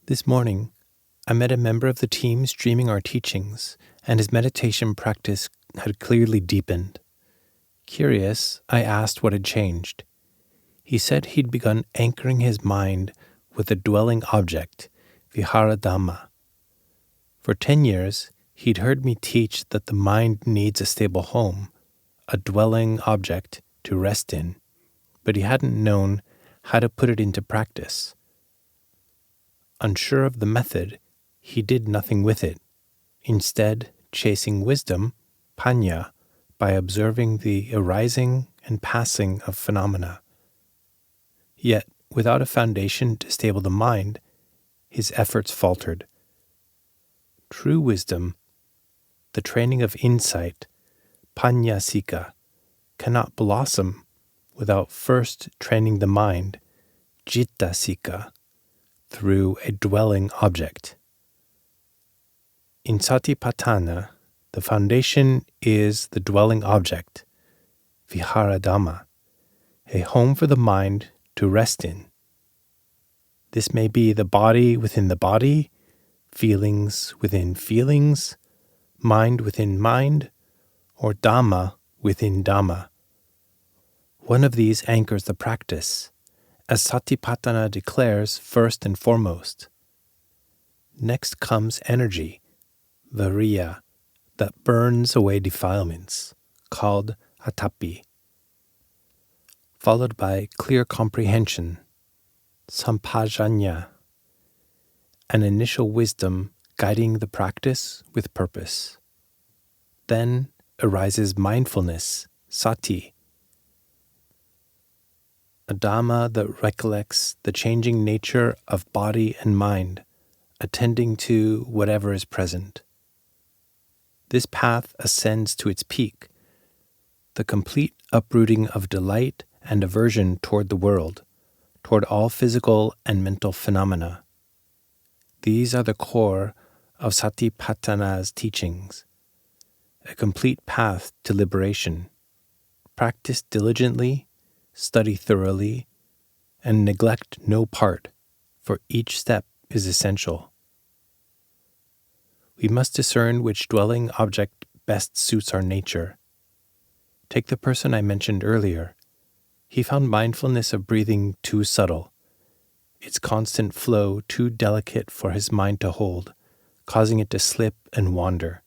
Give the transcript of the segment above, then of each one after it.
This morning, I met a member of the team streaming our teachings, and his meditation practice had clearly deepened. Curious, I asked what had changed. He said he'd begun anchoring his mind with a dwelling object, Vihara Dhamma. For 10 years, he'd heard me teach that the mind needs a stable home, a dwelling object to rest in, but he hadn't known how to put it into practice. Unsure of the method, he did nothing with it, instead chasing wisdom, panya, by observing the arising and passing of phenomena. Yet, without a foundation to stable the mind, his efforts faltered. True wisdom, the training of insight, panyasika, cannot blossom without first training the mind, jittasika, through a dwelling object. In Satipatthana, the foundation is the dwelling object, Vihara Dhamma, a home for the mind to rest in. This may be the body within the body, feelings within feelings, mind within mind, or Dhamma within Dhamma. One of these anchors the practice, as Satipatthana declares first and foremost. Next comes energy, viriya, that burns away defilements, called atapi, followed by clear comprehension, sampajanya, an initial wisdom guiding the practice with purpose. Then arises mindfulness, sati, a Dhamma that recollects the changing nature of body and mind, attending to whatever is present. This path ascends to its peak, the complete uprooting of delight and aversion toward the world, toward all physical and mental phenomena. These are the core of Satipatthana's teachings, a complete path to liberation. Practice diligently, study thoroughly, and neglect no part, for each step is essential. We must discern which dwelling object best suits our nature. Take the person I mentioned earlier. He found mindfulness of breathing too subtle, its constant flow too delicate for his mind to hold, causing it to slip and wander.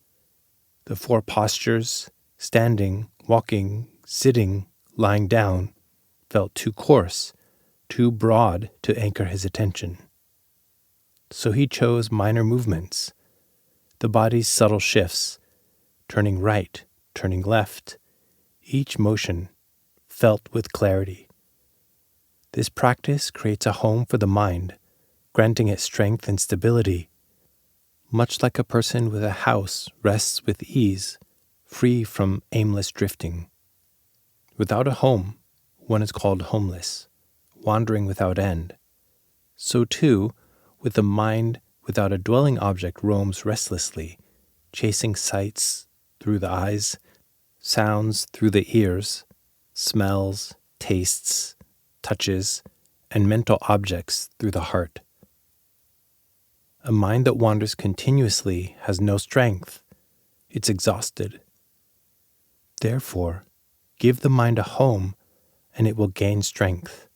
The 4 postures, standing, walking, sitting, lying down, felt too coarse, too broad to anchor his attention. So he chose minor movements, the body's subtle shifts, turning right, turning left, each motion felt with clarity. This practice creates a home for the mind, granting it strength and stability, much like a person with a house rests with ease, free from aimless drifting. Without a home, one is called homeless, wandering without end. So too, with the mind without a dwelling object roams restlessly, chasing sights through the eyes, sounds through the ears, smells, tastes, touches, and mental objects through the heart. A mind that wanders continuously has no strength. It's exhausted. Therefore, give the mind a home, and it will gain strength.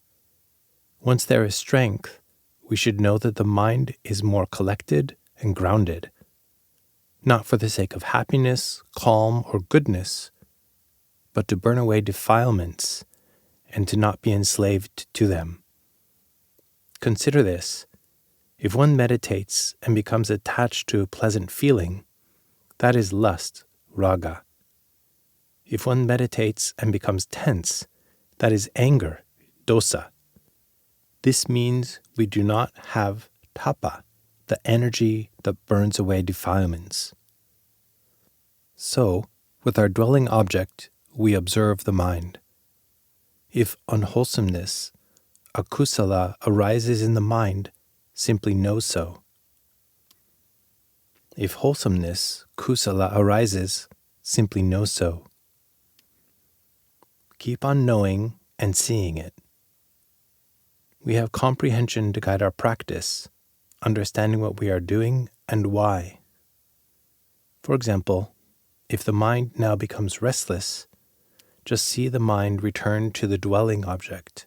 Once there is strength, we should know that the mind is more collected and grounded, not for the sake of happiness, calm, or goodness, but to burn away defilements and to not be enslaved to them. Consider this. If one meditates and becomes attached to a pleasant feeling, that is lust, raga. If one meditates and becomes tense, that is anger, dosa. This means we do not have tapa, the energy that burns away defilements. So, with our dwelling object, we observe the mind. If unwholesomeness, akusala, arises in the mind, simply know so. If wholesomeness, kusala, arises, simply know so. Keep on knowing and seeing it. We have comprehension to guide our practice, understanding what we are doing and why. For example, if the mind now becomes restless, just see the mind return to the dwelling object.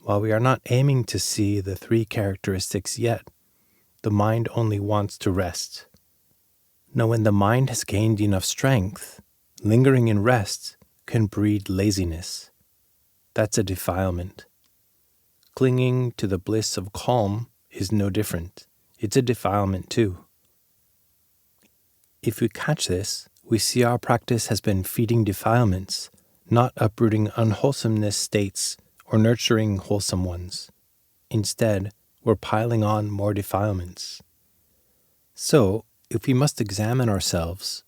While we are not aiming to see the three characteristics yet, the mind only wants to rest. Now, when the mind has gained enough strength, lingering in rest can breed laziness. That's a defilement. Clinging to the bliss of calm is no different. It's a defilement too. If we catch this, we see our practice has been feeding defilements, not uprooting unwholesomeness states or nurturing wholesome ones. Instead, we're piling on more defilements. So, if we must examine ourselves,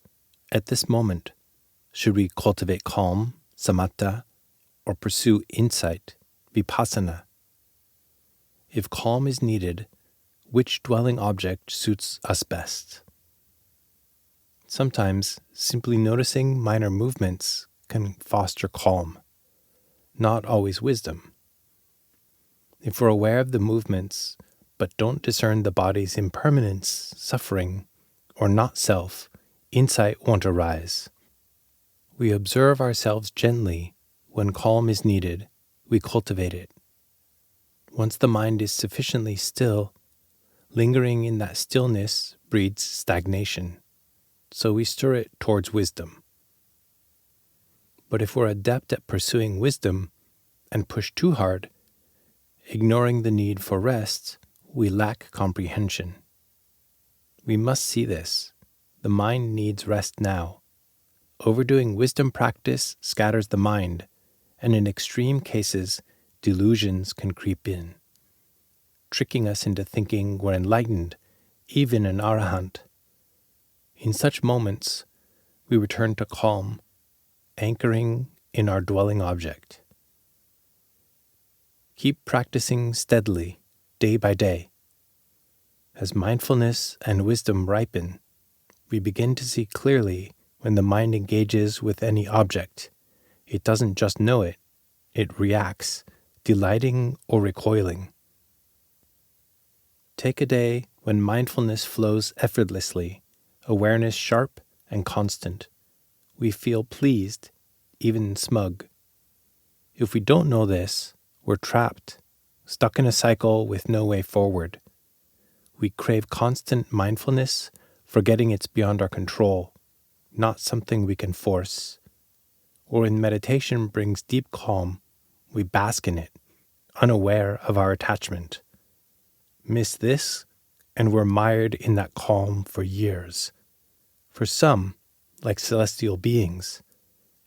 at this moment, should we cultivate calm, samatha, or pursue insight, vipassana? If calm is needed, which dwelling object suits us best? Sometimes, simply noticing minor movements can foster calm, not always wisdom. If we're aware of the movements, but don't discern the body's impermanence, suffering, or not self, insight won't arise. We observe ourselves gently. When calm is needed, we cultivate it. Once the mind is sufficiently still, lingering in that stillness breeds stagnation. So we stir it towards wisdom. But if we're adept at pursuing wisdom and push too hard, ignoring the need for rest, we lack comprehension. We must see this. The mind needs rest now. Overdoing wisdom practice scatters the mind, and in extreme cases, delusions can creep in, tricking us into thinking we're enlightened, even an arahant. In such moments, we return to calm, anchoring in our dwelling object. Keep practicing steadily, day by day. As mindfulness and wisdom ripen, we begin to see clearly when the mind engages with any object. It doesn't just know it, it reacts, delighting or recoiling. Take a day when mindfulness flows effortlessly, awareness sharp and constant. We feel pleased, even smug. If we don't know this, we're trapped, stuck in a cycle with no way forward. We crave constant mindfulness, forgetting it's beyond our control, not something we can force. Or when meditation brings deep calm, we bask in it, unaware of our attachment. Miss this, and we're mired in that calm for years. For some, like celestial beings,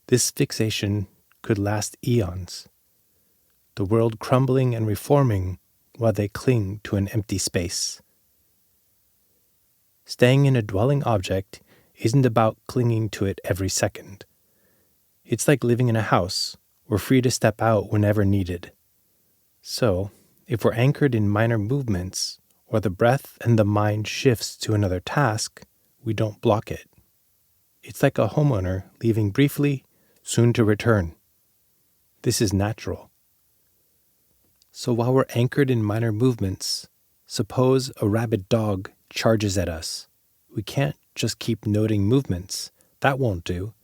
this fixation could last eons, the world crumbling and reforming while they cling to an empty space. Staying in a dwelling object isn't about clinging to it every second. It's like living in a house. We're free to step out whenever needed. So, if we're anchored in minor movements, or the breath and the mind shifts to another task, we don't block it. It's like a homeowner leaving briefly, soon to return. This is natural. So while we're anchored in minor movements, suppose a rabid dog charges at us. We can't just keep noting movements. That won't do.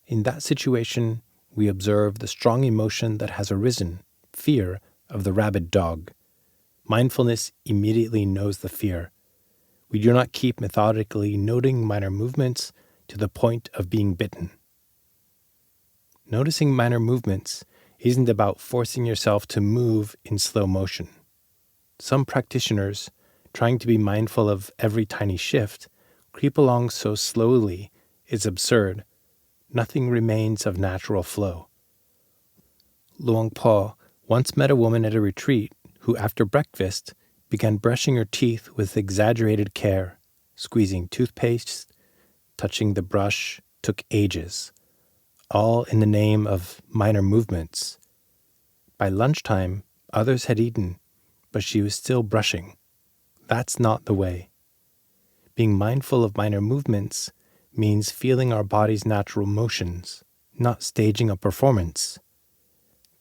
In that situation, we observe the strong emotion that has arisen, fear of the rabid dog. Mindfulness immediately knows the fear. We do not keep methodically noting minor movements to the point of being bitten. Noticing minor movements isn't about forcing yourself to move in slow motion. Some practitioners, trying to be mindful of every tiny shift, creep along so slowly it's absurd. Nothing remains of natural flow. Luangpu once met a woman at a retreat who, after breakfast, began brushing her teeth with exaggerated care, squeezing toothpaste, touching the brush, took ages, all in the name of minor movements. By lunchtime, others had eaten, but she was still brushing. That's not the way. Being mindful of minor movements means feeling our body's natural motions, not staging a performance.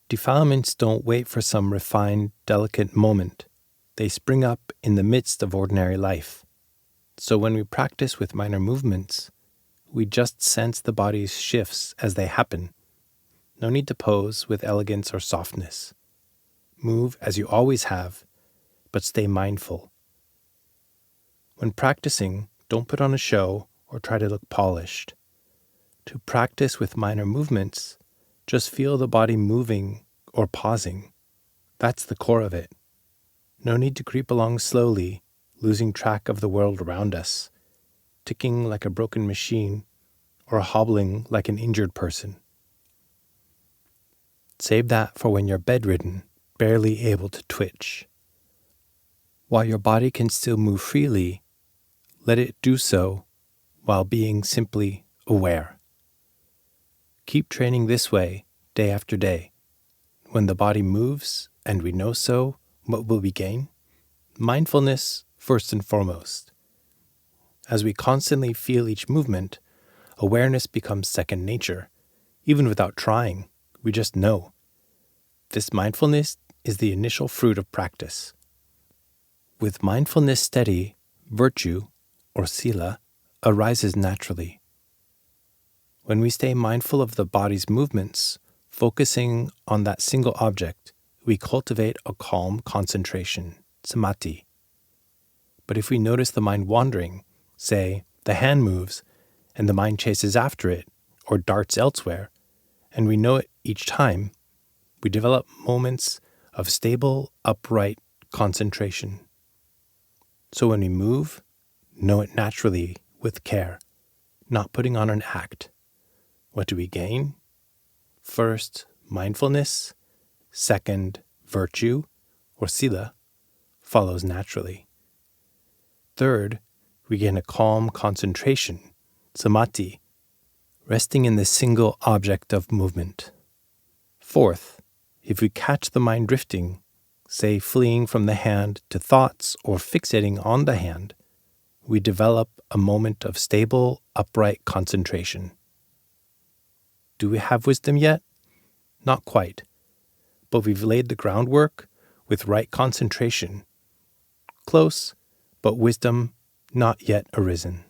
Defilements don't wait for some refined, delicate moment. They spring up in the midst of ordinary life. So when we practice with minor movements, we just sense the body's shifts as they happen. No need to pose with elegance or softness. Move as you always have, but stay mindful. When practicing, don't put on a show or try to look polished. To practice with minor movements, just feel the body moving or pausing. That's the core of it. No need to creep along slowly, losing track of the world around us, ticking like a broken machine, or hobbling like an injured person. Save that for when you're bedridden, barely able to twitch. While your body can still move freely, let it do so while being simply aware. Keep training this way day after day. When the body moves and we know so, what will we gain? Mindfulness first and foremost. As we constantly feel each movement, awareness becomes second nature. Even without trying, we just know. This mindfulness is the initial fruit of practice. With mindfulness steady, virtue, or sila, arises naturally. When we stay mindful of the body's movements, focusing on that single object, we cultivate a calm concentration, samadhi. But if we notice the mind wandering, say, the hand moves, and the mind chases after it, or darts elsewhere, and we know it each time, we develop moments of stable, upright concentration. So when we move, know it naturally with care, not putting on an act. What do we gain? First, mindfulness. Second, virtue, or sila, follows naturally. Third, we gain a calm concentration, samadhi, resting in the single object of movement. Fourth, if we catch the mind drifting, say fleeing from the hand to thoughts or fixating on the hand, we develop a moment of stable, upright concentration. Do we have wisdom yet? Not quite, but we've laid the groundwork with right concentration. Close, but wisdom not yet arisen.